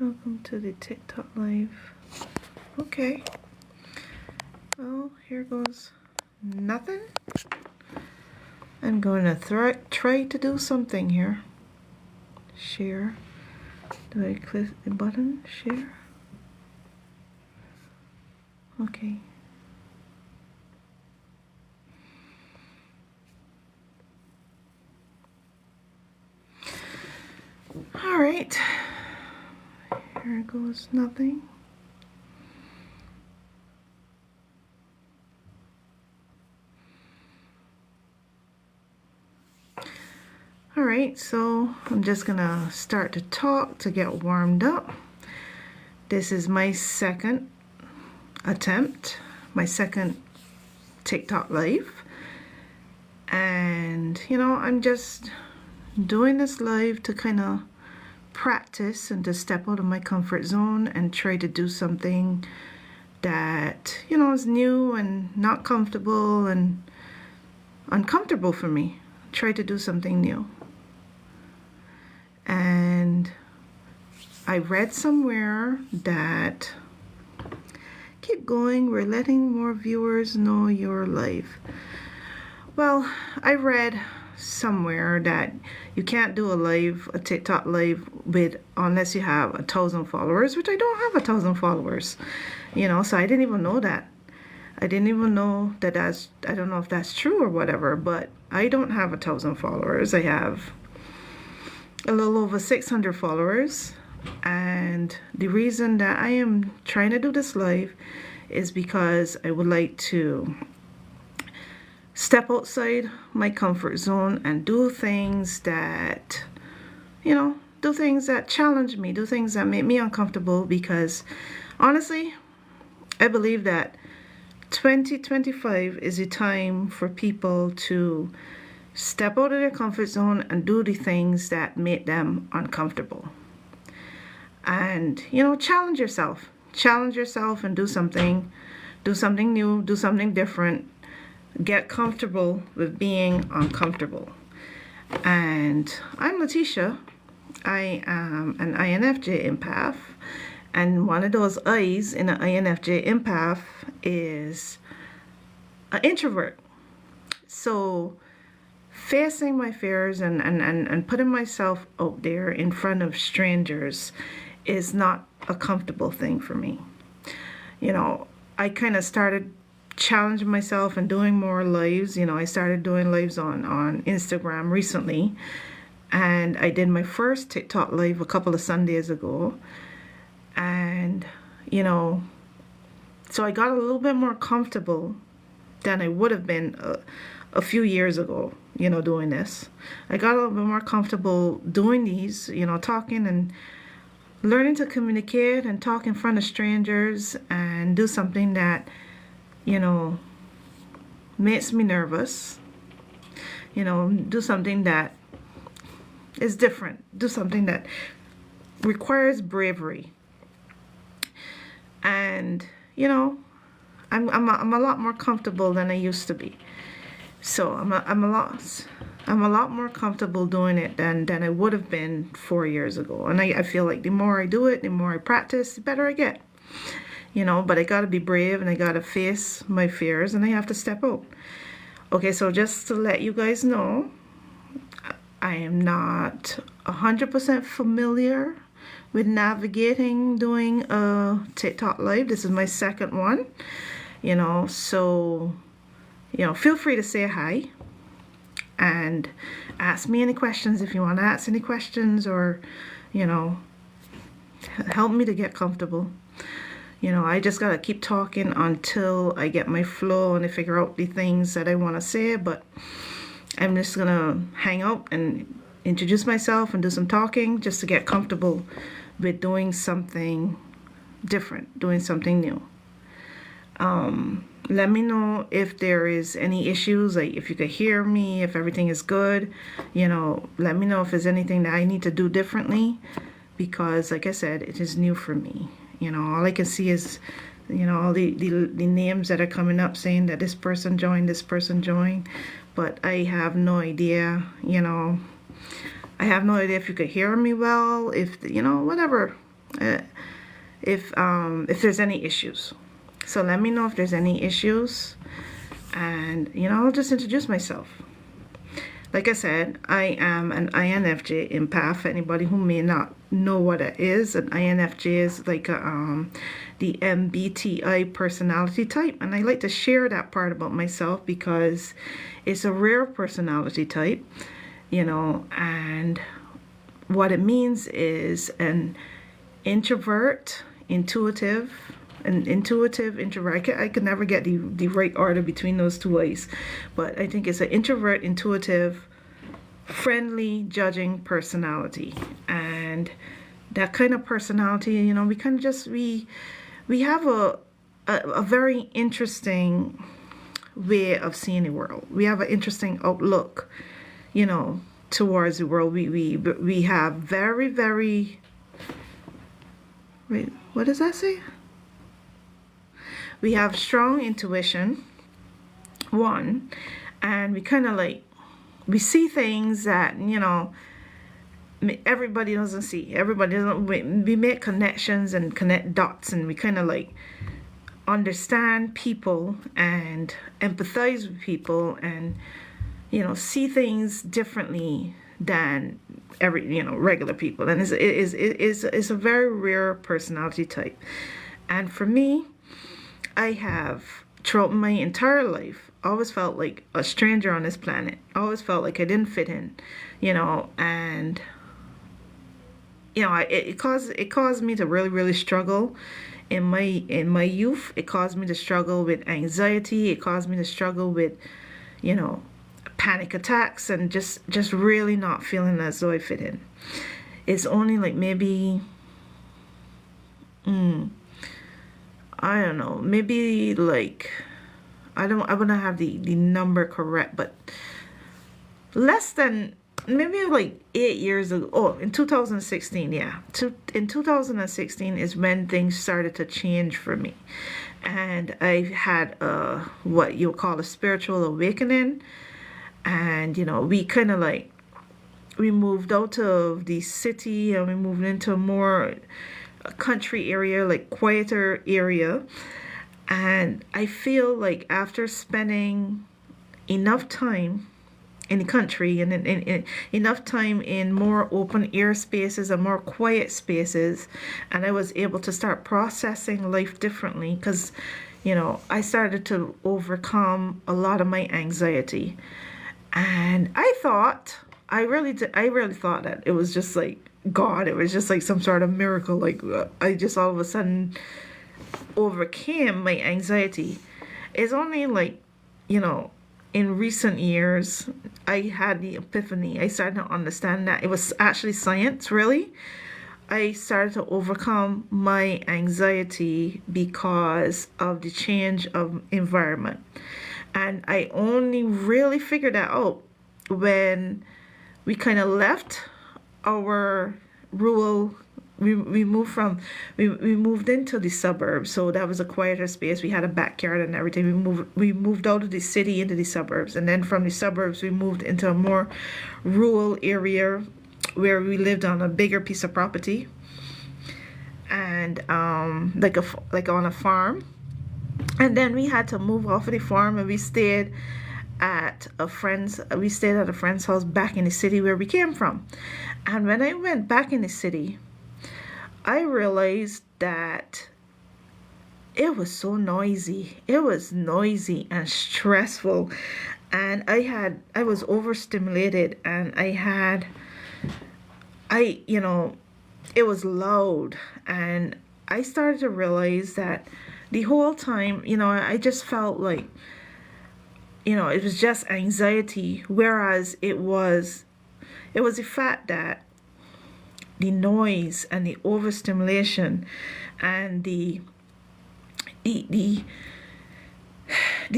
Welcome to the TikTok live. Okay. Well, here goes nothing. I'm going to try to do something here. Share. Do I click the button? Share. Okay. All right. Here goes nothing. All right, so I'm just gonna start to talk to get warmed up. This is my second attempt, my second TikTok live. And, you know, I'm just doing this live to kind of practice and to step out of my comfort zone and try to do something that, you know, is new and not comfortable and uncomfortable for me. Try to do something new. And I read somewhere that keep going, we're letting more viewers know you're live. Well, I read somewhere that you can't do a TikTok live unless you have 1,000 followers, which I don't have 1,000 followers, you know, so I didn't even know that. I didn't even know that I don't know if that's true or whatever, but I don't have 1,000 followers. I have a little over 600 followers, and the reason that I am trying to do this live is because I would like to step outside my comfort zone and do things that, you know, do things that challenge me, do things that make me uncomfortable, because honestly, I believe that 2025 is a time for people to step out of their comfort zone and do the things that make them uncomfortable. And, you know, challenge yourself and do something new, do something different. Get comfortable with being uncomfortable. And I'm Letitia. I am an INFJ empath, and one of those I's in an INFJ empath is an introvert. So facing my fears and putting myself out there in front of strangers is not a comfortable thing for me. You know, I kind of started challenging myself and doing more lives. You know, I started doing lives on Instagram recently, and I did my first TikTok live a couple of Sundays ago. And, you know, so I got a little bit more comfortable than I would have been a few years ago, you know, doing this. I got a little bit more comfortable doing these, you know, talking and learning to communicate and talk in front of strangers and do something that, you know, makes me nervous. You know, do something that is different. Do something that requires bravery. And, you know, I'm a lot more comfortable than I used to be. So I'm a lot more comfortable doing it than I would have been 4 years ago. And I feel like the more I do it, the more I practice, the better I get. You know, but I gotta be brave and I gotta face my fears and I have to step out. Okay, so just to let you guys know, I am not 100% familiar with navigating doing a TikTok live. This is my second one, you know, so, you know, feel free to say hi and ask me any questions if you want to ask any questions, or, you know, help me to get comfortable. You know, I just gotta keep talking until I get my flow and I figure out the things that I want to say. But I'm just gonna hang out and introduce myself and do some talking just to get comfortable with doing something different, doing something new. Let me know if there is any issues, like if you could hear me, if everything is good. You know, let me know if there's anything that I need to do differently, because like I said, it is new for me. You know, all I can see is, you know, all the names that are coming up saying that this person joined, but I have no idea, you know, I have no idea if you could hear me well, if, you know, whatever. uh, if there's any issues. So let me know if there's any issues, and I'll just introduce myself. Like I said, I am an INFJ empath. For anybody who may not know what it is, an INFJ is like the MBTI personality type, and I like to share that part about myself because it's a rare personality type, and what it means is introvert, intuitive, an intuitive introvert. I could never get the right order between those two ways, but I think it's an introvert, intuitive, friendly, judging personality. And that kind of personality, we kind of just we have a very interesting way of seeing the world. We have an interesting outlook, towards the world. We have very, very, wait, what does that say? We have strong intuition, one, and we kind of we see things that, everybody doesn't see. Everybody doesn't, we make connections and connect dots, and we kind of understand people and empathize with people and, see things differently than regular people. And it's a very rare personality type. And for me, I have, throughout my entire life, always felt like a stranger on this planet. Always felt like I didn't fit in, and it caused me to really, really struggle in my youth. It caused me to struggle with anxiety. It caused me to struggle with, panic attacks, and just really not feeling as though I fit in. It's only maybe, I don't know, maybe I wouldn't have the number correct, but less than maybe 8 years ago. Oh, in 2016, yeah. In 2016 is when things started to change for me. And I had what you'll call a spiritual awakening. And, we kind of we moved out of the city and we moved into more a country area, quieter area. And I feel like after spending enough time in the country and in enough time in more open air spaces and more quiet spaces, and I was able to start processing life differently because, I started to overcome a lot of my anxiety. And I really thought that it was just God. It was just some sort of miracle. I just all of a sudden overcame my anxiety. It's only in recent years I had the epiphany. I started to understand that it was actually science, really. I started to overcome my anxiety because of the change of environment. And I only really figured that out when we kind of left our rural. We moved into the suburbs, so that was a quieter space. We had a backyard and everything. We moved out of the city into the suburbs, and then from the suburbs we moved into a more rural area where we lived on a bigger piece of property, and like on a farm. And then we had to move off of the farm, and we stayed at a friend's house back in the city where we came from. And when I went back in the city, I realized that it was so noisy. It was noisy and stressful, and I was overstimulated, and it was loud. And I started to realize that the whole time, I just felt like, it was just anxiety, whereas it was the fact that the noise and the overstimulation and the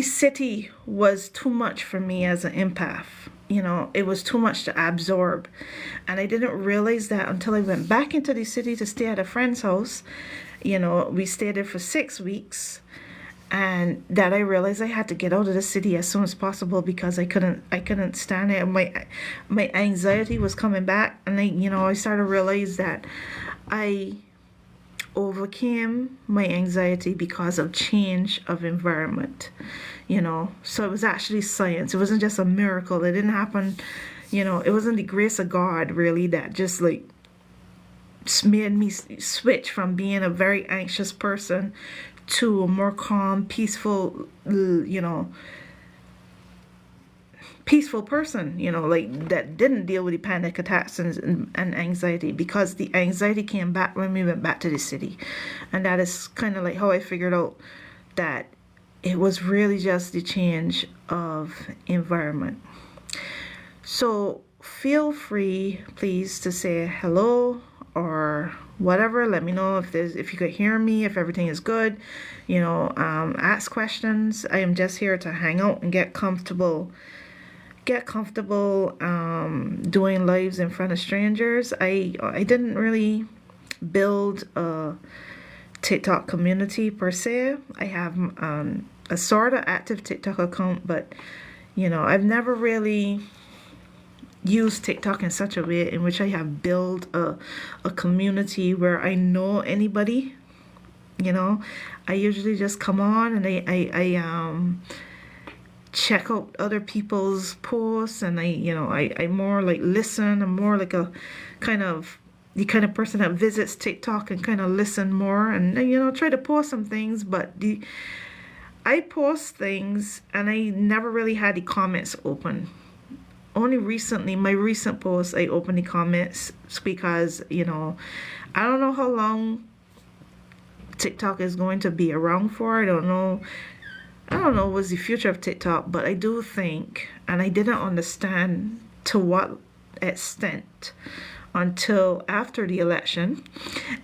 city was too much for me as an empath. It was too much to absorb. And I didn't realize that until I went back into the city to stay at a friend's house. We stayed there for 6 weeks, and that I realized I had to get out of the city as soon as possible because I couldn't stand it. My anxiety was coming back, and I started to realize that I overcame my anxiety because of change of environment, so it was actually science. It wasn't just a miracle. It didn't happen, it wasn't the grace of God really that just like made me switch from being a very anxious person to a more calm, peaceful person, like that didn't deal with the panic attacks and anxiety, because the anxiety came back when we went back to the city. And that is kind of like how I figured out that it was really just the change of environment. So feel free, please, to say hello or whatever. Let me know if you could hear me, if everything is good. Ask questions. I am just here to hang out and get comfortable doing lives in front of strangers. I didn't really build a TikTok community per se. I have a sort of active TikTok account, but I've never really used TikTok in such a way in which I have built a community where I know anybody. I usually just come on and I check out other people's posts, and I more like listen. I'm more like a kind of the kind of person that visits TikTok and kind of listen more, and try to post some things. But I post things and I never really had the comments open. Only recently, my recent posts, I opened the comments because I don't know how long TikTok is going to be around for. I don't know what's the future of TikTok, but I do think, and I didn't understand to what extent until after the election,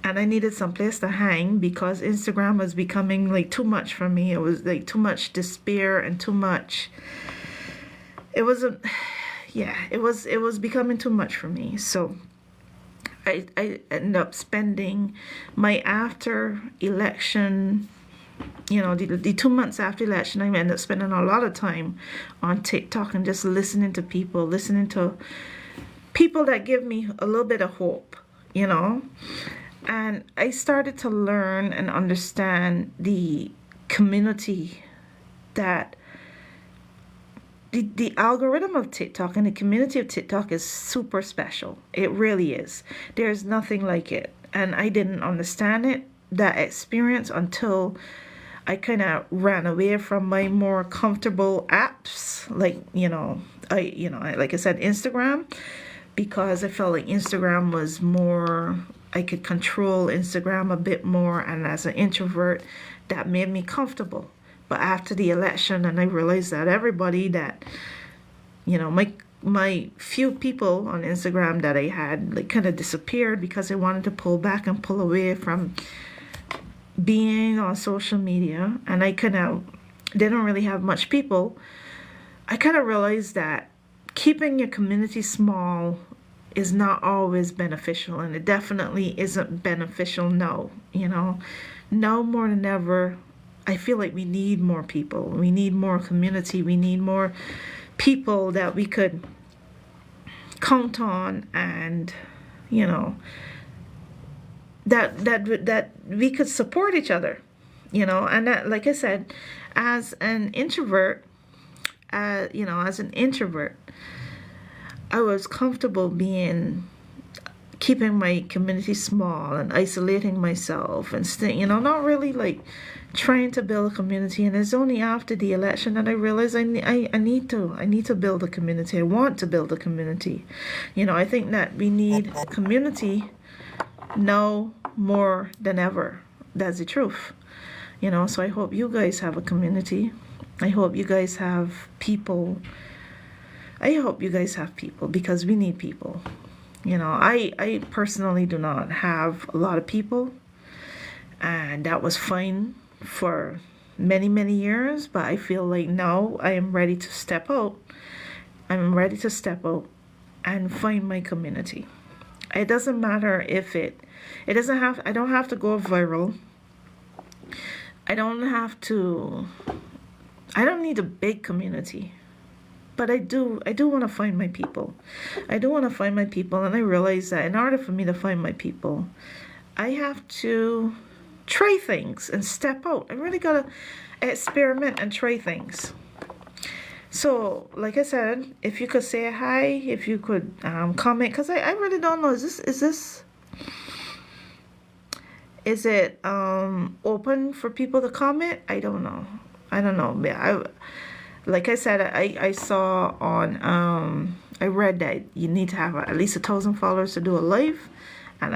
and I needed some place to hang because Instagram was becoming like too much for me. It was like too much despair and too much. It wasn't. Yeah, it was becoming too much for me. So I ended up spending my after election, the 2 months after election, I ended up spending a lot of time on TikTok and just listening to people that give me a little bit of hope, and I started to learn and understand the community that the algorithm of TikTok and the community of TikTok is super special. It really is. There's nothing like it. And I didn't understand that experience until I kind of ran away from my more comfortable apps, like, like I said, Instagram, because I felt like Instagram was more, I could control Instagram a bit more. And as an introvert, that made me comfortable. But after the election, and I realized that everybody that, my few people on Instagram that I had like kind of disappeared because I wanted to pull back and pull away from being on social media, and I kind of didn't really have much people. I kind of realized that keeping your community small is not always beneficial, and it definitely isn't beneficial now. Now more than ever, I feel like we need more people. We need more community. We need more people that we could count on, and that we could support each other. And that, like I said, as an introvert, I was comfortable keeping my community small and isolating myself and not really like trying to build a community. And it's only after the election that I realized I need to build a community. I want to build a community. I think that we need community now more than ever. That's the truth. So I hope you guys have a community. I hope you guys have people. Because we need people. I personally do not have a lot of people, and that was fine for many, many years, but I feel like now I am ready to step out. I'm ready to step out and find my community. It doesn't matter if I don't have to go viral. I don't need a big community. But I do want to find my people. And I realize that in order for me to find my people, I have to try things and step out. I really gotta experiment and try things. So, like I said, if you could say hi, if you could comment, because I really don't know. Is it open for people to comment? I don't know. I don't know. Yeah, like I said, I saw on I read that you need to have at least 1,000 followers to do a live, and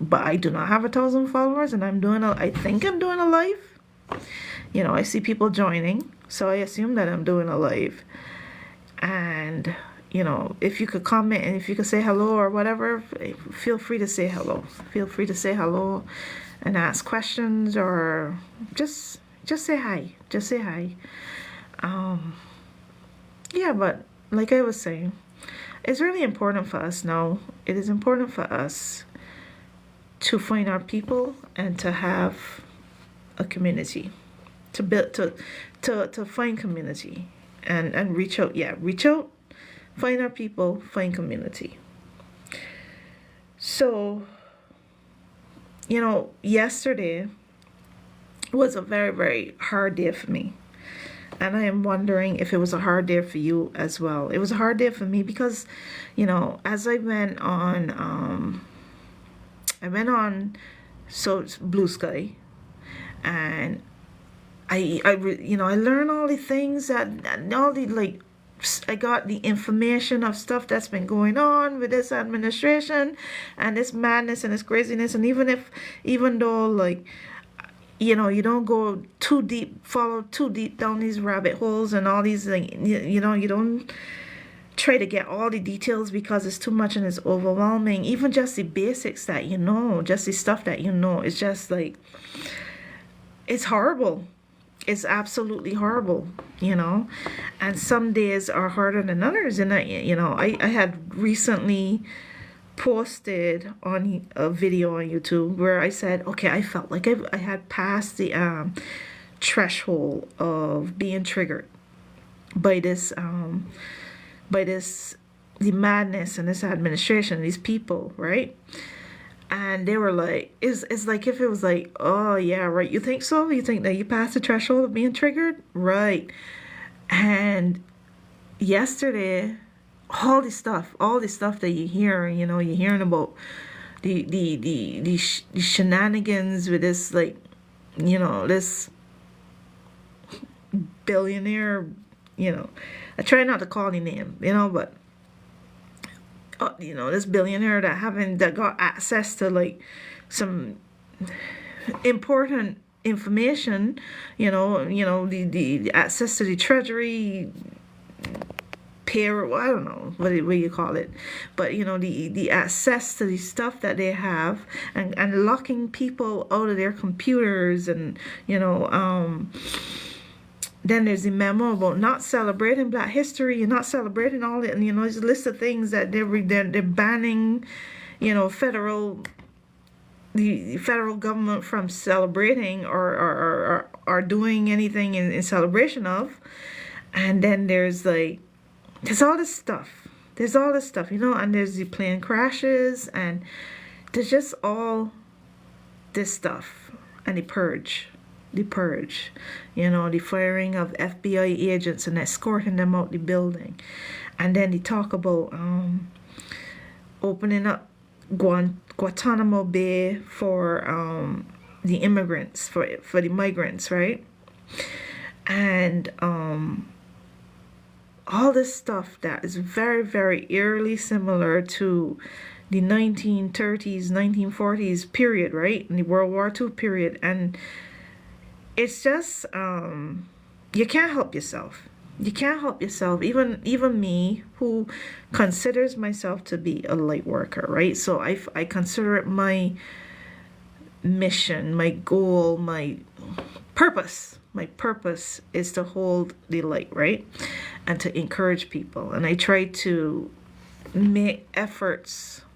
but I do not have 1,000 followers, and I think I'm doing a live. I see people joining, so I assume that I'm doing a live, and if you could comment and if you could say hello or whatever, feel free to say hello. Feel free to say hello and ask questions, or just say hi. Just say hi. Yeah, but like I was saying, it's really important for us now. It is important for us to find our people and to have a community, to build to find community and reach out. Yeah, reach out, find our people, find community. So, yesterday was a very, very hard day for me. And I am wondering if it was a hard day for you as well. It was a hard day for me because, as I went on, so it's Blue Sky, and I learned all the things and all the like. I got the information of stuff that's been going on with this administration and this madness and this craziness. And even though like, you don't go too deep, follow too deep down these rabbit holes and all these like, you don't try to get all the details because it's too much and it's overwhelming. Even just the basics that just the stuff that it's just like, it's horrible. It's absolutely horrible, and some days are harder than others. And I had recently posted on a video on YouTube where I said, okay, I felt like I had passed the threshold of being triggered by the madness and this administration, these people, right? And they were like, it's like if it was like, oh yeah, right, you think so? You think that you passed the threshold of being triggered? Right. And yesterday, all the stuff that you hear, you're hearing about the shenanigans with this, like, this billionaire, I try not to call the name, but this billionaire that got access to like some important information, the access to the treasury payroll, I don't know what you call it, but the access to the stuff that they have, and locking people out of their computers, and then there's the memo about not celebrating Black history and not celebrating all it, and there's a list of things that they're banning, the federal government from celebrating or doing anything in celebration of. And then there's all this stuff. And there's the plane crashes, and there's just all this stuff, and the purge, the firing of FBI agents and escorting them out the building. And then they talk about opening up Guantanamo Bay for the immigrants, for the migrants, right? And all this stuff that is very, very eerily similar to the 1930s, 1940s period, right? In the World War II period. And it's just, you can't help yourself. You can't help yourself. Even me, who considers myself to be a light worker, right? So I consider it my mission, my goal, my purpose. My purpose is to hold the light, right? And to encourage people. And I try to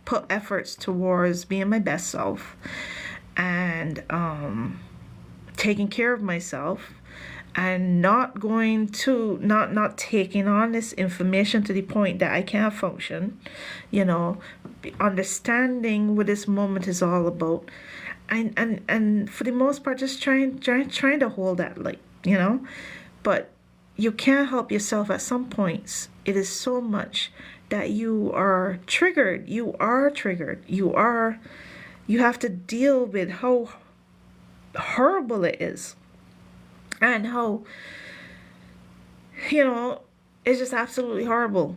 put efforts towards being my best self, and taking care of myself, and not taking on this information to the point that I can't function, understanding what this moment is all about, and for the most part, just trying to hold that light, But you can't help yourself at some points. It is so much that you are triggered. You are triggered. You have to deal with how horrible it is, and how, it's just absolutely horrible.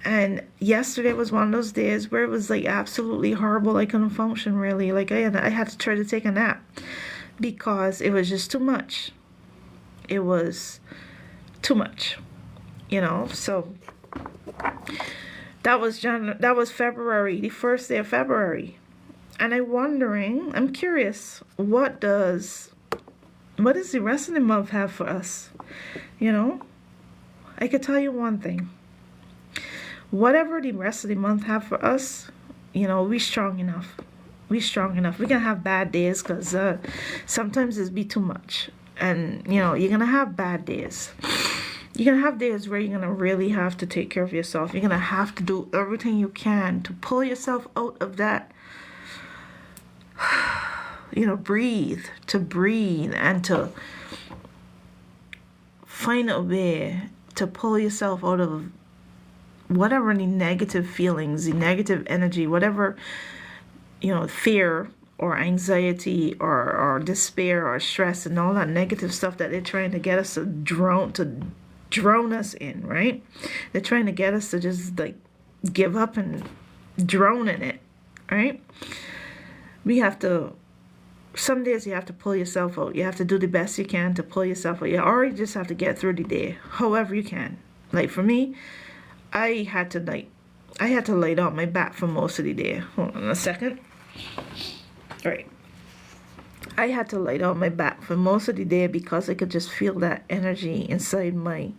And yesterday was one of those days where it was like absolutely horrible. I couldn't function really. Like I had to try to take a nap because it was just too much. It was too much, So that was February, the first day of February, and I'm curious, what does the rest of the month have for us? I could tell you one thing. Whatever the rest of the month have for us, we strong enough. We strong enough. We can have bad days because sometimes it's be too much. And, you're going to have bad days. You're going to have days where you're going to really have to take care of yourself. You're going to have to do everything you can to pull yourself out of that, breathe and to find a way to pull yourself out of whatever the negative feelings, the negative energy, whatever, fear or anxiety or despair or stress and all that negative stuff that they're trying to get us to drown us in, right? They're trying to get us to just like give up and drown in it, right? Some days you have to pull yourself out. You have to do the best you can to pull yourself out. Or you just have to get through the day, however you can. Like for me, I had to lay down my back for most of the day. Hold on a second. All right. I had to lay down my back for most of the day because I could just feel that energy inside my,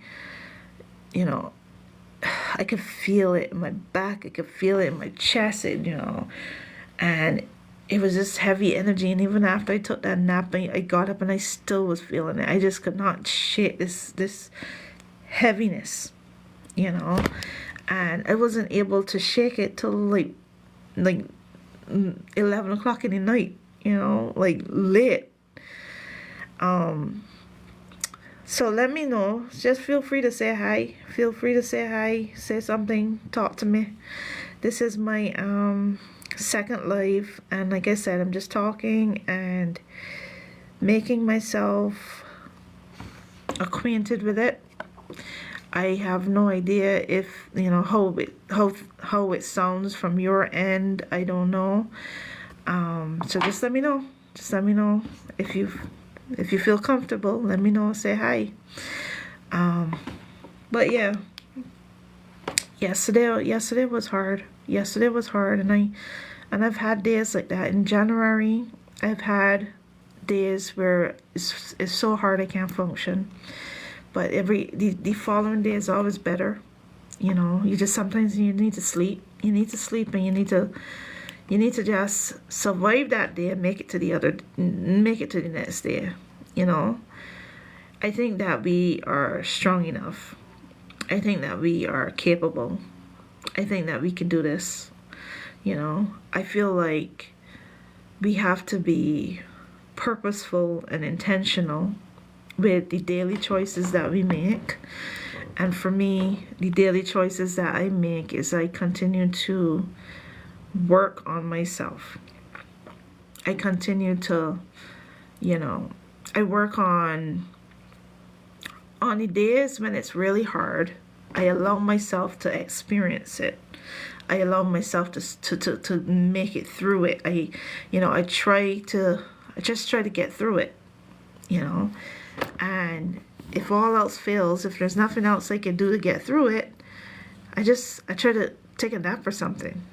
I could feel it in my back. I could feel it in my chest, and it was just heavy energy. And even after I took that nap, I got up and I still was feeling it. I just could not shake this heaviness, and I wasn't able to shake it till like 11 o'clock in the night, like late. So let me know. Just feel free to say hi. Feel free to say hi, say something, talk to me. This is my second live, and like I said, I'm just talking and making myself acquainted with it. I have no idea if how it sounds from your end. I don't know. So just let me know. Just let me know if you feel comfortable. Let me know. Say hi. But yeah, yesterday was hard. Yesterday was hard, and I've had days like that in January. I've had days where it's so hard I can't function. But the following day is always better. You just sometimes you need to sleep. You need to sleep, and you need to just survive that day and make it to the next day. I think that we are strong enough. I think that we are capable. I think that we can do this. I feel like we have to be purposeful and intentional with the daily choices that we make. And for me, the daily choices that I make is I continue to work on myself. I continue to, I work on the days when it's really hard. I allow myself to experience it. I allow myself to make it through it. I just try to get through it, And if all else fails, if there's nothing else I can do to get through it, I try to take a nap or something,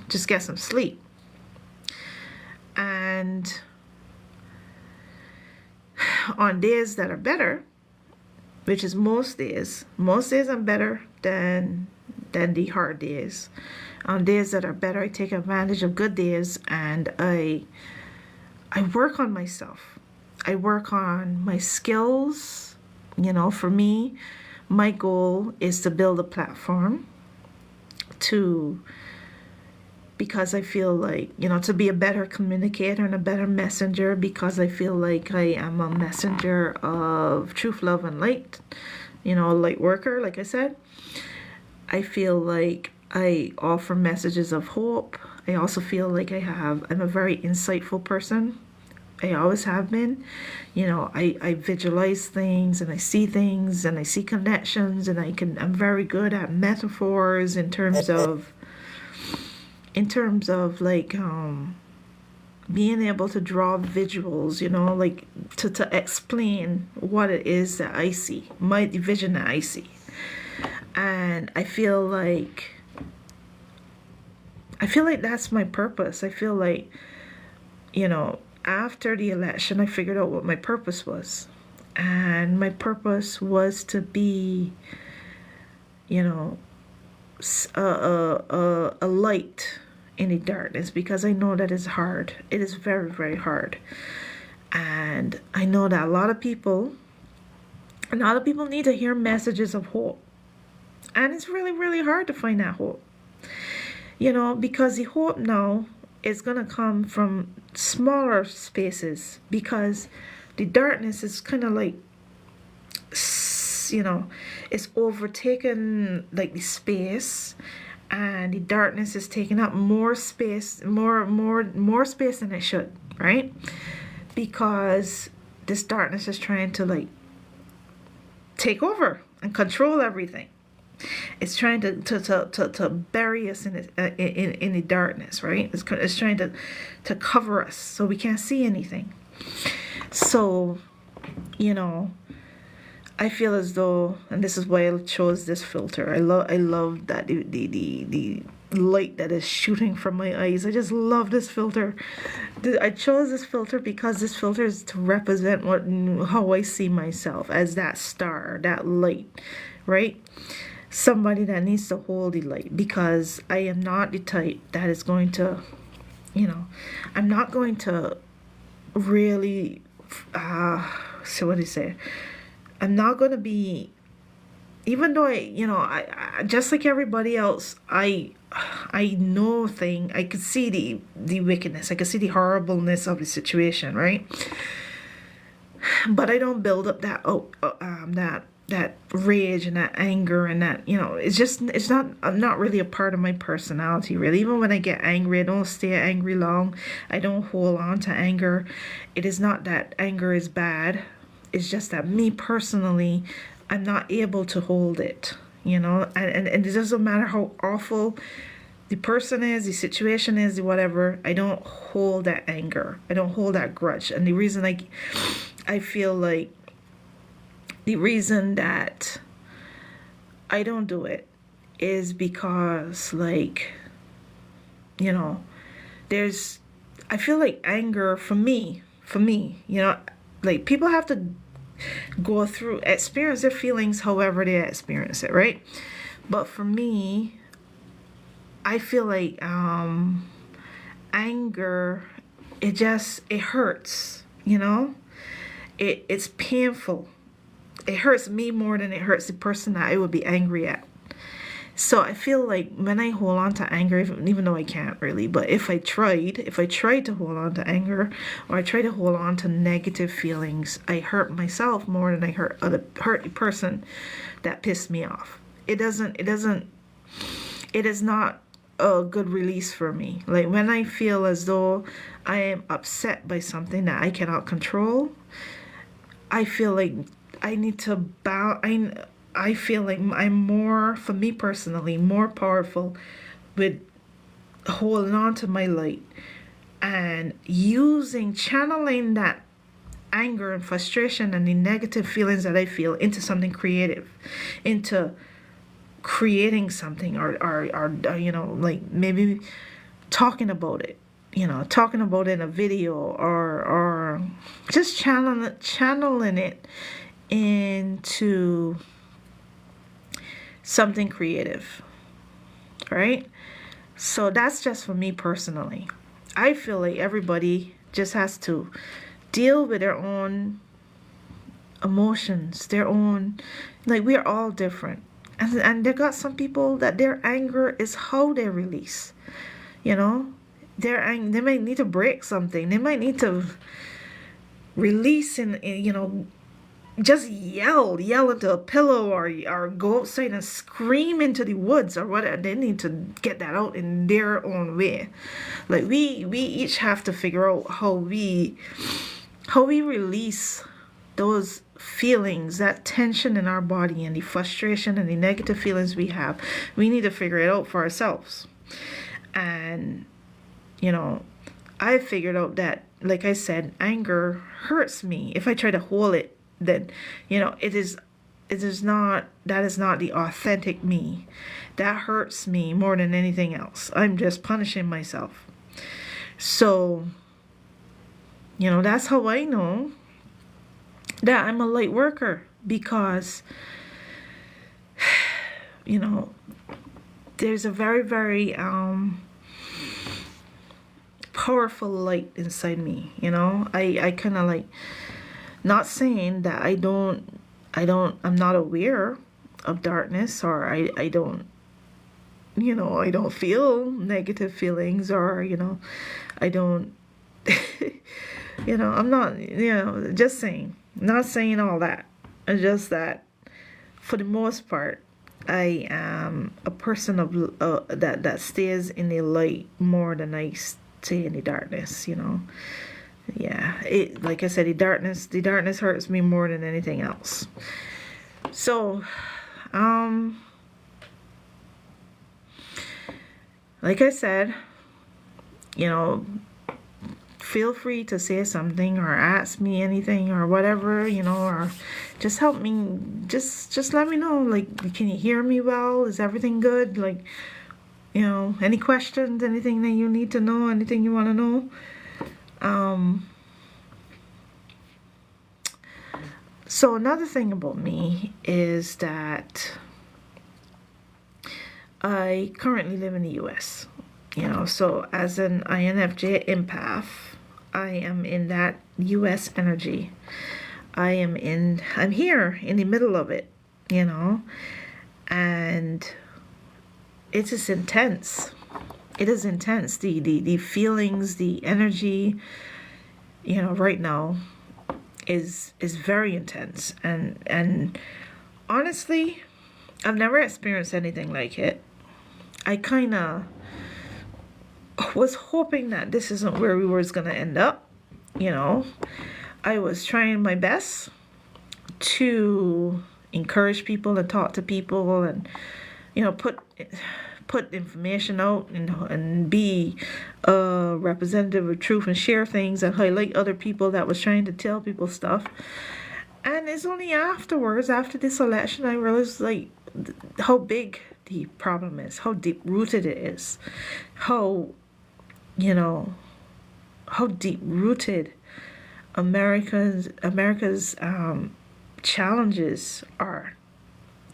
just get some sleep. And on days that are better, which is most days I'm better than the hard days. On days that are better, I take advantage of good days, and I work on myself. I work on my skills. For me, my goal is to build a platform to because I feel like, to be a better communicator and a better messenger, because I feel like I am a messenger of truth, love, and light, a light worker, like I said. I feel like I offer messages of hope. I also feel like I'm a very insightful person. I always have been. I visualize things and I see things and I see connections, and I'm very good at metaphors in terms of like being able to draw visuals, like to explain what it is that I see, the vision that I see. And I feel like that's my purpose. I feel like, after the election, I figured out what my purpose was. And my purpose was to be, a light in the darkness, because I know that it's hard. It is very, very hard. And I know that a lot of people need to hear messages of hope. And it's really, really hard to find that hope. Because the hope now is going to come from smaller spaces, because the darkness is kind of like, it's overtaken like the space, and the darkness is taking up more space, more space than it should, right? Because this darkness is trying to like take over and control everything. It's trying to bury us in the darkness, right? It's trying to cover us so we can't see anything. So, I feel as though, and this is why I chose this filter. I love that the light that is shooting from my eyes. I just love this filter. I chose this filter because this filter is to represent how I see myself, as that star, that light, right? Somebody that needs to hold the light, because I am not the type that is going to, I'm not going to really, so what do you say? I'm not going to be, even though I just like everybody else, I know I could see the wickedness, I could see the horribleness of the situation, right? But I don't build up that rage and that anger and that, I'm not really a part of my personality, really. Even when I get angry, I don't stay angry long. I don't hold on to anger. It is not that anger is bad. It's just that me personally, I'm not able to hold it, and it doesn't matter how awful the person is, the situation is, whatever. I don't hold that anger. I don't hold that grudge. And the reason I feel like the reason that I don't do it is because, like, I feel like anger for me, like, people have to experience their feelings however they experience it, right? But for me, I feel like anger, it hurts, it's painful. It hurts me more than it hurts the person that I would be angry at. So I feel like when I hold on to anger, even though I can't really, but if I tried to hold on to anger, or I try to hold on to negative feelings, I hurt myself more than I hurt the person that pissed me off. It is not a good release for me. Like, when I feel as though I am upset by something that I cannot control, I feel like I need to bow. I feel like I'm more, for me personally, more powerful with holding on to my light and channeling that anger and frustration and the negative feelings that I feel into something creative, into creating something, or like maybe talking about it, in a video, or just channeling it into something creative, right? So that's just for me personally. I feel like everybody just has to deal with their own emotions, like, we are all different. And they got some people that their anger is how they release. You know, they might need to break something. They might need to release and just yell into a pillow, or go outside and scream into the woods or whatever. They need to get that out in their own way. Like we each have to figure out how we release those feelings, that tension in our body, and the frustration and the negative feelings we have. We need to figure it out for ourselves. And I figured out that, like I said, anger hurts me. If I try to hold it, then it is not that is not the authentic me. That hurts me more than anything else. I'm just punishing myself. So that's how I know that I'm a light worker, because there's a very, very powerful light inside me. I kind of like, not saying that I'm not aware of darkness, or I don't I don't feel negative feelings, or I don't I'm not just saying, not saying all that. It's just that for the most part, I am a person of that stays in the light more than I stay in the darkness. Yeah, it, like I said, the darkness hurts me more than anything else. So, like I said, feel free to say something or ask me anything or whatever, or just help me. Just let me know. Like, can you hear me well? Is everything good? Like, any questions, anything that you need to know, anything you want to know. So another thing about me is that I currently live in the US. So as an INFJ empath, I am in that US energy. I'm here in the middle of it, and it is intense. It is intense. The feelings, the energy, right now is very intense. And honestly, I've never experienced anything like it. I kind of was hoping that this isn't where we were going to end up. I was trying my best to encourage people and talk to people, and put information out, and be a representative of truth, and share things and highlight other people that was trying to tell people stuff. And it's only afterwards, after this election, I realized like how big the problem is, how deep rooted it is, how deep rooted America's challenges are.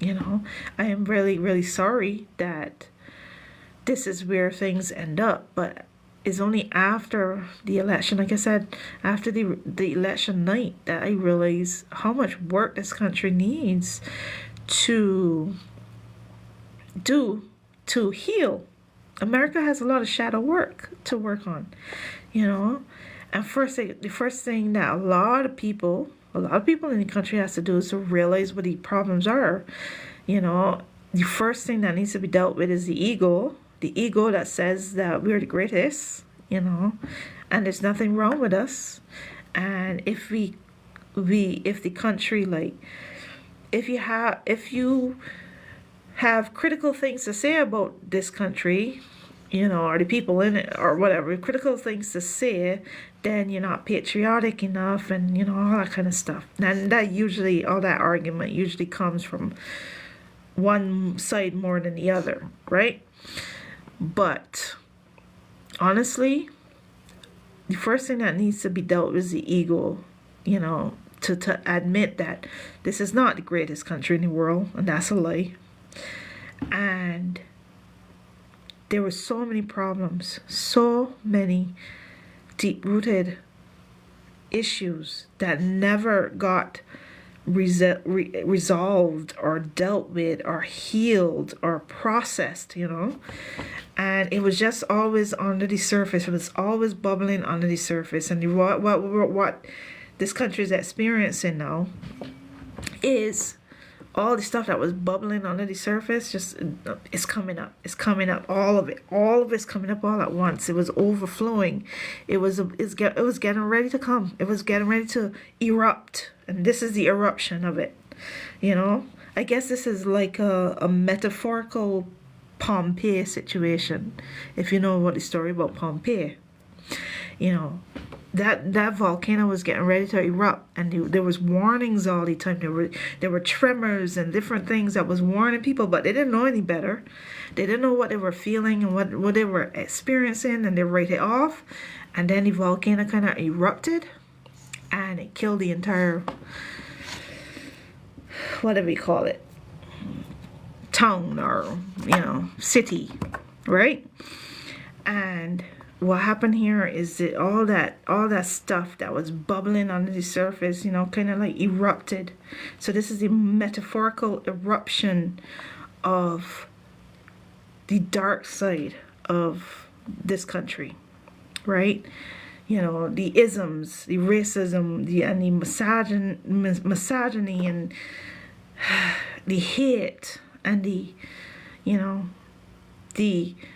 I am really, really sorry that this is where things end up, but it's only after the election, like I said, after the election night, that I realized how much work this country needs to do to heal. America has a lot of shadow work to work on, and the first thing that a lot of people in the country has to do is to realize what the problems are. The first thing that needs to be dealt with is the ego that says that we're the greatest, and there's nothing wrong with us. And if the country, like, if you have critical things to say about this country, or the people in it, or whatever, critical things to say, then you're not patriotic enough, and all that kind of stuff. And all that argument usually comes from one side more than the other, right? But honestly, the first thing that needs to be dealt with is the ego, to admit that this is not the greatest country in the world, and that's a lie. And there were so many problems, so many deep-rooted issues that never got resolved or dealt with or healed or processed, you know. And it was just always under the surface. It was always bubbling under the surface. And what this country is experiencing now is all the stuff that was bubbling under the surface, just it's coming up, all of it's coming up all at once. It was overflowing. It was getting ready to come. It was getting ready to erupt, and this is the eruption of it, you know. I guess this is like a metaphorical Pompeii situation, if you know what the story about Pompeii, you know. That volcano was getting ready to erupt, and there was warnings all the time. There were tremors and different things that was warning people, but they didn't know any better. They didn't know what they were feeling and what they were experiencing, and they wrote it off. And then the volcano kind of erupted, and it killed the entire, what do we call it, town, or city, right? And what happened here is that all that stuff that was bubbling under the surface, kind of like erupted. So this is the metaphorical eruption of the dark side of this country, right? The isms, the racism, and the misogyny, and the hate, and the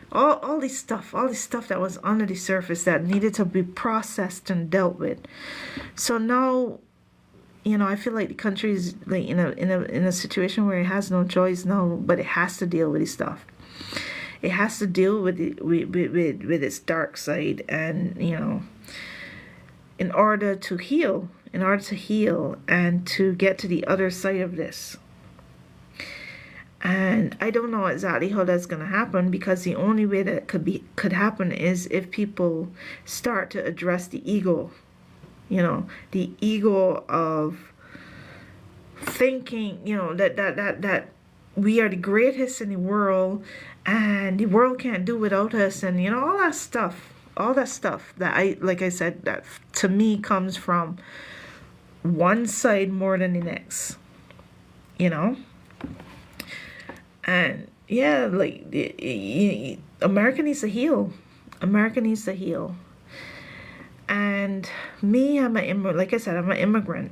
all this stuff that was under the surface that needed to be processed and dealt with. So now, I feel like the country is like in a situation where it has no choice now, but it has to deal with this stuff. It has to deal with with its dark side, and in order to heal, and to get to the other side of this. And I don't know exactly how that's going to happen, because the only way that could happen is if people start to address the ego, the ego of thinking, that we are the greatest in the world, and the world can't do without us, and all that stuff that like I said, that to me comes from one side more than the next, And yeah, like America needs to heal. America needs to heal. And me, like I said, I'm an immigrant,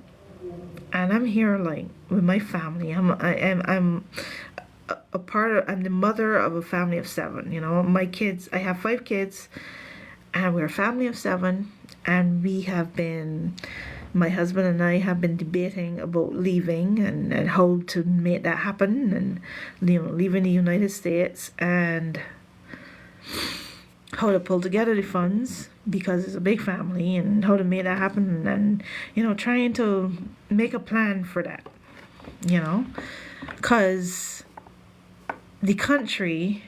and I'm here like with my family. I'm I'm the mother of a family of 7. My kids. I have 5 kids, and we're a family of 7, and my husband and I have been debating about leaving, and how to make that happen, and leaving the United States, and how to pull together the funds, because it's a big family, and how to make that happen, and trying to make a plan for that, because the country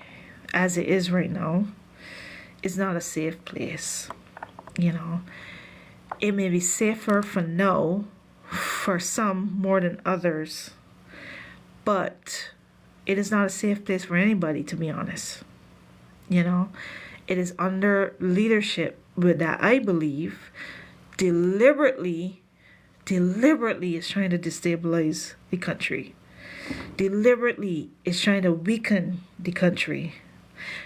as it is right now is not a safe place. It may be safer for now, for some more than others, but it is not a safe place for anybody, to be honest. It is under leadership that I believe deliberately is trying to destabilize the country. Deliberately is trying to weaken the country.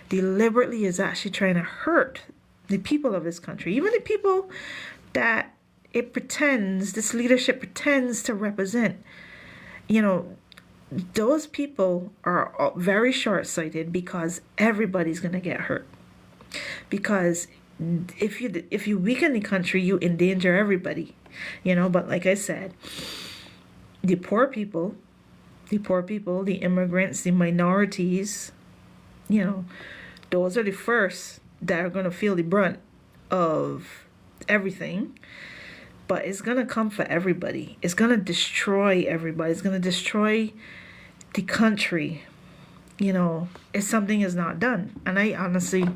Deliberately is actually trying to hurt the people of this country, even the people that this leadership pretends to represent. Those people are very short-sighted, because everybody's going to get hurt. Because if you weaken the country, you endanger everybody. But like I said, the poor people, the immigrants, the minorities, those are the first that are going to feel the brunt of everything. But it's going to come for everybody. It's going to destroy everybody. It's going to destroy the country, if something is not done. And I honestly,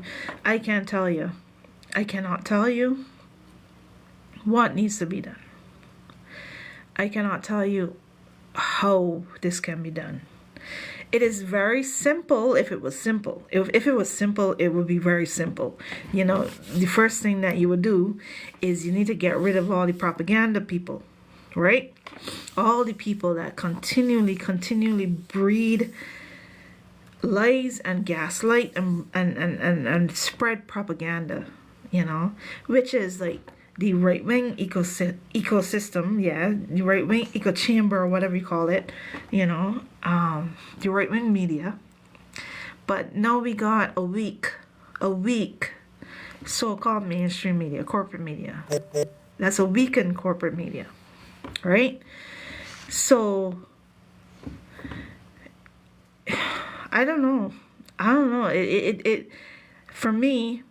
I can't tell you. I cannot tell you what needs to be done. I cannot tell you how this can be done. It is very simple if it was simple. If it was simple, it would be very simple. The first thing that you would do is you need to get rid of all the propaganda people, right? All the people that continually breed lies and gaslight and spread propaganda, which is like the right wing ecosystem, yeah, the right wing echo chamber or whatever you call it, the right wing media. But now we got a weak so-called mainstream media, corporate media. That's a weakened corporate media, right? So I don't know. It for me,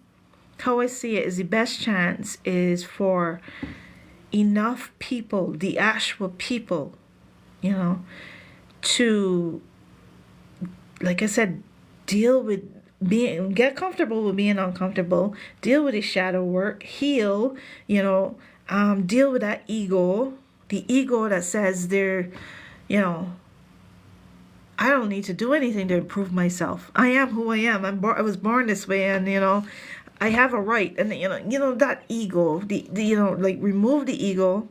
how I see it is the best chance is for enough people, the actual people, to, like I said, deal with get comfortable with being uncomfortable, deal with the shadow work, heal, deal with that ego, the ego that says I don't need to do anything to improve myself. I am who I am. I was born this way, and I have a right. And that ego, like remove the ego,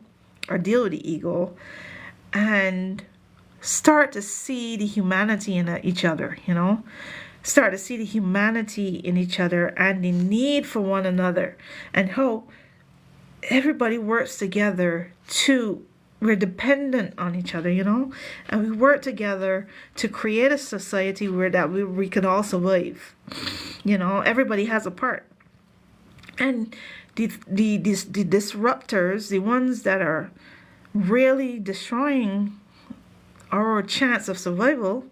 or deal with the ego, and start to see the humanity in each other. Start to see the humanity in each other and the need for one another, and how everybody works together we're dependent on each other, and we work together to create a society where we can all survive. Everybody has a part, and the disruptors, the ones that are really destroying our chance of survival,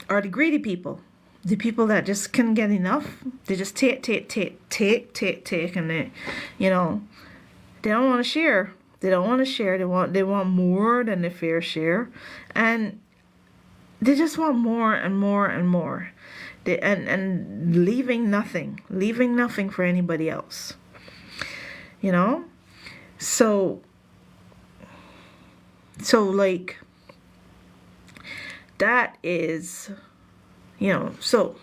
are the greedy people. The people that just can't get enough. They just take, and they don't want to share. They don't want to share. They want more than their fair share, and they just want more and more and more. And leaving nothing for anybody else. So like that is, so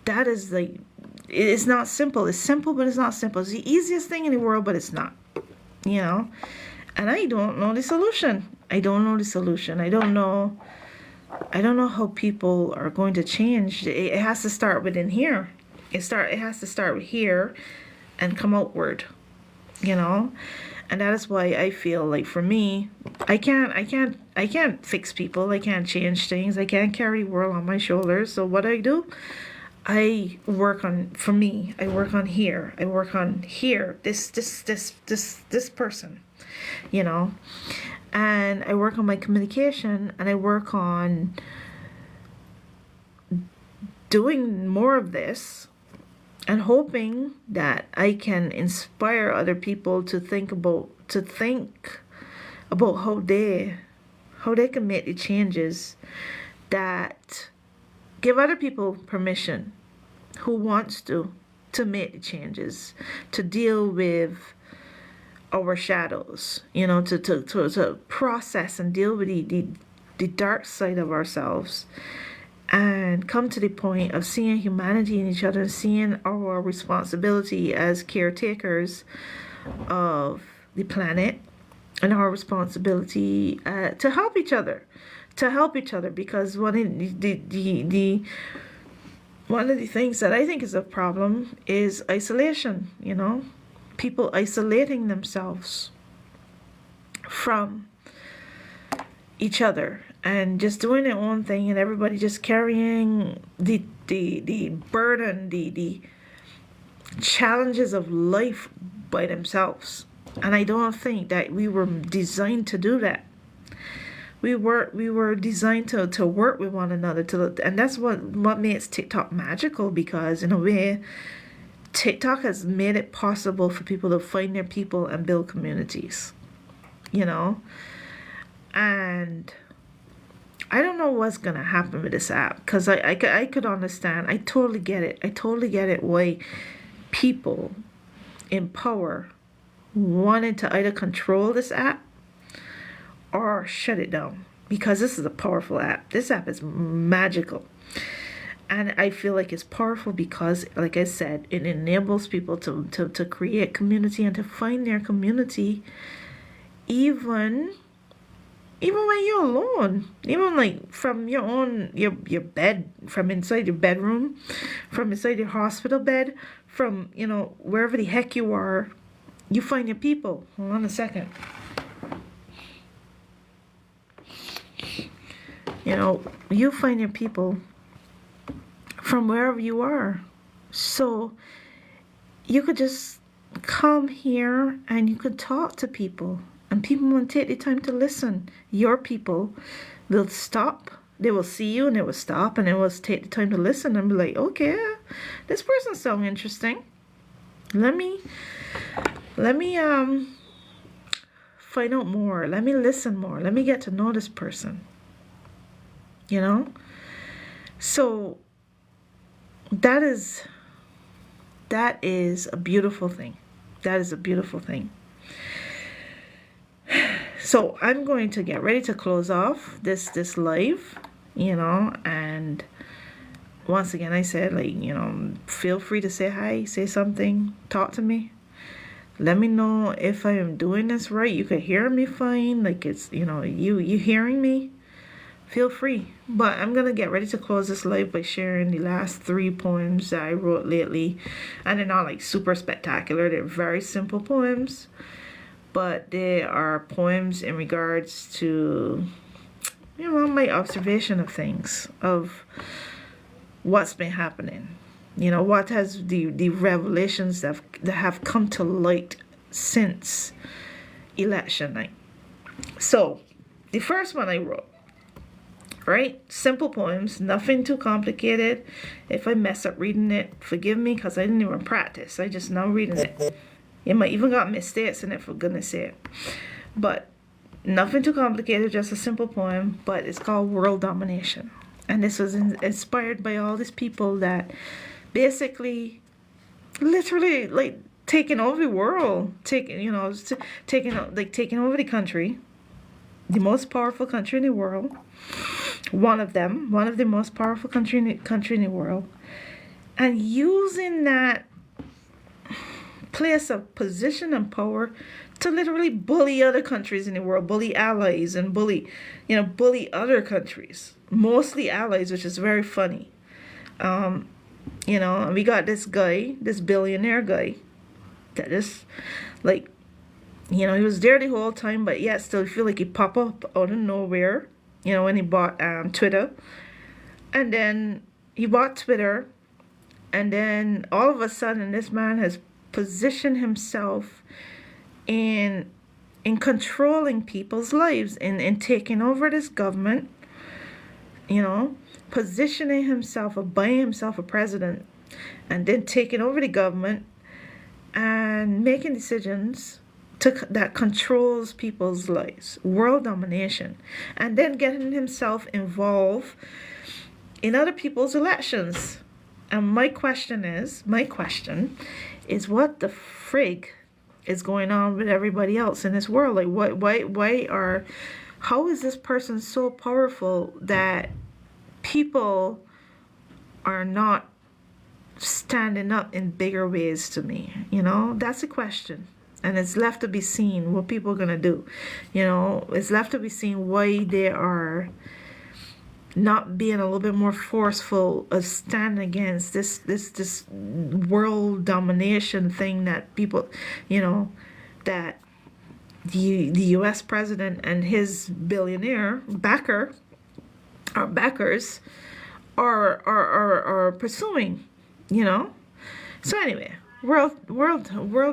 that is like. It's not simple. It's simple, but it's not simple. It's the easiest thing in the world, but it's not. And I don't know the solution. I don't know how people are going to change. It has to start within here. It has to start here and come outward. And that is why I feel like, for me, I can't fix people. I can't change things. I can't carry the world on my shoulders. So what I do, I work on, for me, I work on here. I work on here. This person, and I work on my communication, and I work on doing more of this, and hoping that I can inspire other people to think about how they can make the changes that give other people permission who wants to make the changes, to deal with our shadows, to process and deal with the dark side of ourselves, and come to the point of seeing humanity in each other, seeing our responsibility as caretakers of the planet, and our responsibility to help each other. Because one of the things that I think is a problem is isolation. People isolating themselves from each other and just doing their own thing, and everybody just carrying the burden, the challenges of life by themselves. And I don't think that we were designed to do that. We were designed to work with one another, and that's what makes TikTok magical, because in a way, TikTok has made it possible for people to find their people and build communities. And I don't know what's gonna happen with this app, because I could understand. I totally get it why people in power wanted to either control this app or shut it down, because this is a powerful app. This app is magical, And I feel like it's powerful because, like I said, it enables people to create community and to find their community even even when you're alone, even like from your own your bed, from inside your bedroom, from inside your hospital bed, from wherever the heck you are, you find your people. Hold on a second. You find your people from wherever you are. So you could just come here and you could talk to people, and people will take the time to listen. Your people will stop. They will see you and they will stop and they will take the time to listen and be like, okay, this person sounds interesting. Let me find out more. Let me listen more. Let me get to know this person. So that is a beautiful thing. That is a beautiful thing. So I'm going to get ready to close off this live, and once again I said, feel free to say hi, say something, talk to me. Let me know if I am doing this right. You could hear me fine, like it's you hearing me. Feel free. But I'm gonna get ready to close this live by sharing the last 3 poems that I wrote lately. And they're not like super spectacular. They're very simple poems, but they are poems in regards to my observation of things, of what's been happening. What has the revelations that have come to light since election night. So the first one I wrote, right? Simple poems, nothing too complicated. If I mess up reading it, forgive me, because I didn't even practice. I just now reading it. You might even got mistakes in it, for goodness sake. But nothing too complicated, just a simple poem. But it's called World Domination. And this was inspired by all these people that basically, literally, like, taking over the world. Taking over the country. The most powerful country in the world. One of the most powerful country in the world, and using that place of position and power to literally bully other countries in the world, bully allies, and bully other countries, mostly allies, which is very funny. And we got this guy, this billionaire guy, that is like, he was there the whole time, but yet still feel like he pop up out of nowhere. When he bought Twitter. And then he bought Twitter. And then all of a sudden, this man has positioned himself in controlling people's lives, in taking over this government, positioning himself or buying himself a president, and then taking over the government and making decisions that controls people's lives. World domination. And then getting himself involved in other people's elections. And my question is, what the frig is going on with everybody else in this world? Like, how is this person so powerful that people are not standing up in bigger ways to me? That's a question. And it's left to be seen what people are going to do. It's left to be seen why they are not being a little bit more forceful of standing against this world domination thing that people, that the U.S. president and his billionaire backers are pursuing, So anyway. World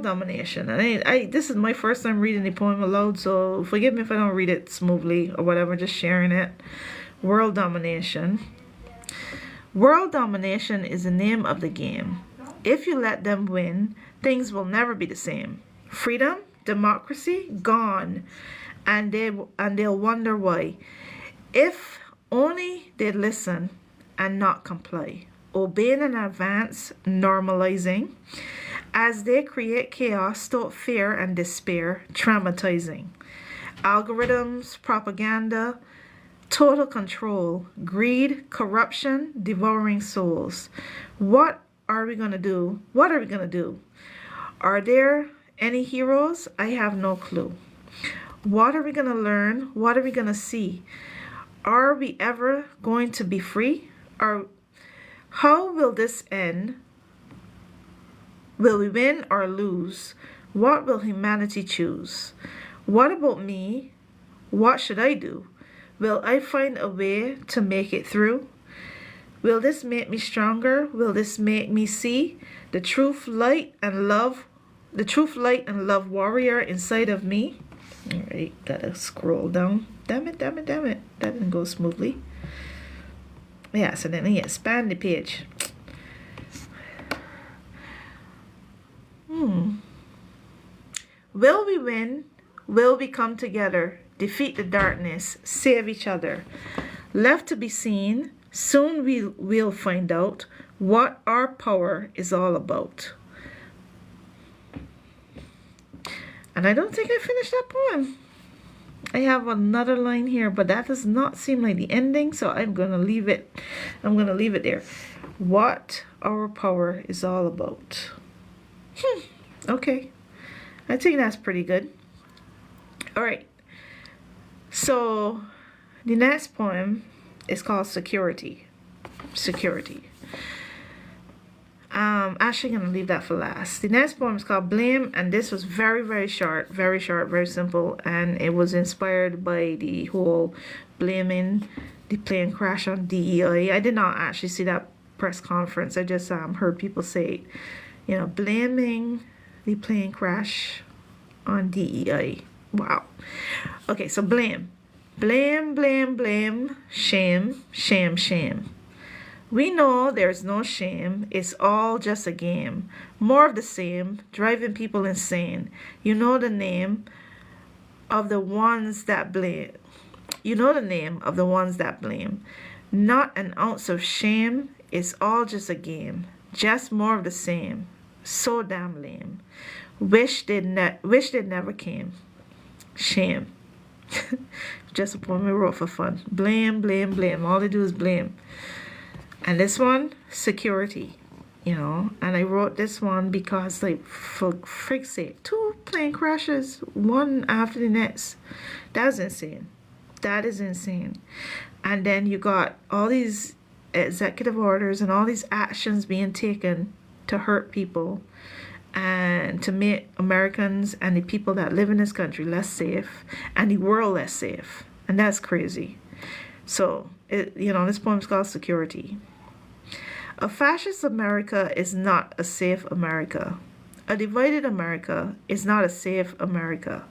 domination. And I this is my first time reading the poem aloud, so forgive me if I don't read it smoothly or whatever, just sharing it. World domination. World domination is the name of the game. If you let them win, things will never be the same. Freedom, democracy, gone. And they'll wonder why. If only they'd listen and not comply. Obeying in advance, normalizing, as they create chaos, stoke fear and despair, traumatizing. Algorithms, propaganda, total control, greed, corruption, devouring souls. What are we going to do? What are we going to do? Are there any heroes? I have no clue. What are we going to learn? What are we going to see? Are we ever going to be free? Or how will this end? Will we win or lose? What will humanity choose? What about me? What should I do? Will I find a way to make it through? Will this make me stronger? Will this make me see the truth, light, and love, the truth, light, and love warrior inside of me? All right, gotta scroll down. Damn it. That didn't go smoothly. Yeah, so then I expand the page. Will we win? Will we come together? Defeat the darkness, save each other. Left to be seen, soon we'll find out what our power is all about. And I don't think I finished that poem. I have another line here, but that does not seem like the ending, so I'm going to leave it. I'm going to leave it there. What our power is all about. Okay. I think that's pretty good. All right. So the next poem is called Security. Security. Actually going to leave that for last. The next poem is called Blame, and this was very short, very simple, and it was inspired by the whole blaming the plane crash on DEI. I did not actually see that press conference. I just heard people say, you know, blaming the plane crash on DEI. Wow. Okay, so blame. Blame. Shame. We know there's no shame. It's all just a game. More of the same, driving people insane. You know the name of the ones that blame. You know the name of the ones that blame. Not an ounce of shame. It's all just a game. Just more of the same. So damn lame. Wish they'd never came. Shame. Just a poem we wrote for fun. Blame. All they do is blame. And this one, security, you know. And I wrote this one because, like, for frig's sake, 2 plane crashes, one after the next. That's insane. That is insane. And then you got all these executive orders and all these actions being taken to hurt people and to make Americans and the people that live in this country less safe and the world less safe. And that's crazy. So, this poem is called Security. A fascist America is not a safe America. A divided America is not a safe America.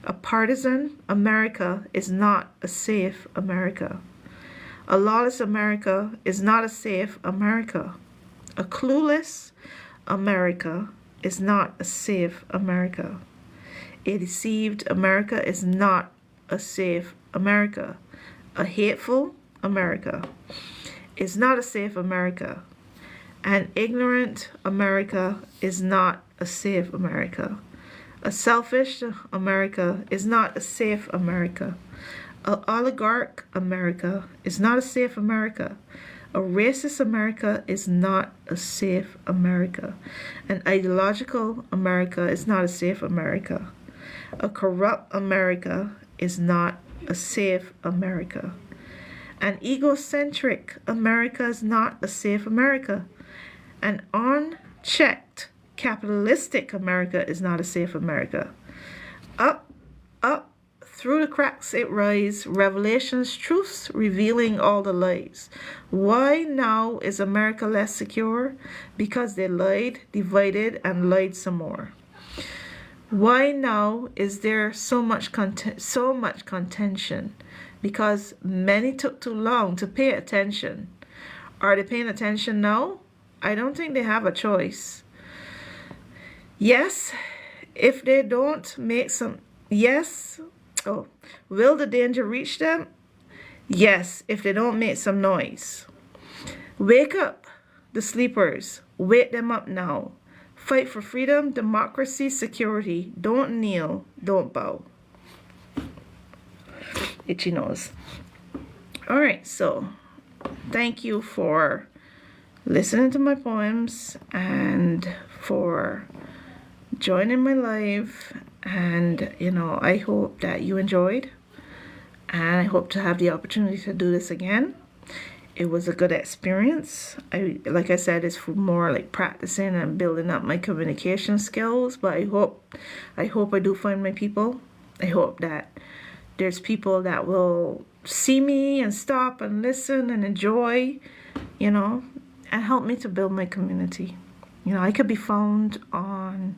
A partisan America is not a safe America. A lawless America is not a safe America. A clueless America is not a safe America. A deceived America is not a safe America. A hateful America is not a safe America. An ignorant America is not a safe America. A selfish America is not a safe America. An oligarch America is not a safe America. A racist America is not a safe America. An ideological America is not a safe America. A corrupt America is not a safe America. An egocentric America is not a safe America. An unchecked capitalistic America is not a safe America. Up, through the cracks it rise, revelations, truths revealing all the lies. Why now is America less secure? Because they lied, divided, and lied some more. Why now is there so much contention? Because many took too long to pay attention. Are they paying attention now? I don't think they have a choice. Yes, if they don't make some... Yes. Oh, will the danger reach them? Yes, if they don't make some noise. Wake up, the sleepers. Wake them up now. Fight for freedom, democracy, security. Don't kneel, don't bow. Itchy nose. All right, so thank you for listening to my poems and for joining my live. And I hope that you enjoyed, and I hope to have the opportunity to do this again. It was a good experience. Like I said, it's for more like practicing and building up my communication skills. But I hope I do find my people. I hope that there's people that will see me and stop and listen and enjoy, and help me to build my community. I could be found on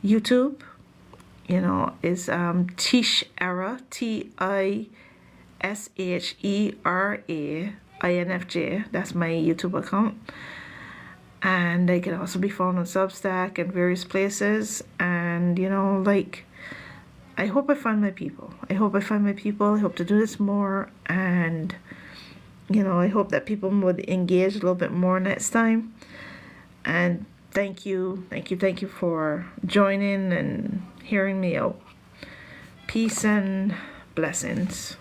YouTube. Is Tish Era, TISHERAINFJ. That's my YouTube account. And they can also be found on Substack and various places. And I hope I find my people. I hope to do this more. And I hope that people would engage a little bit more next time. And thank you for joining and hearing me out. Peace and blessings.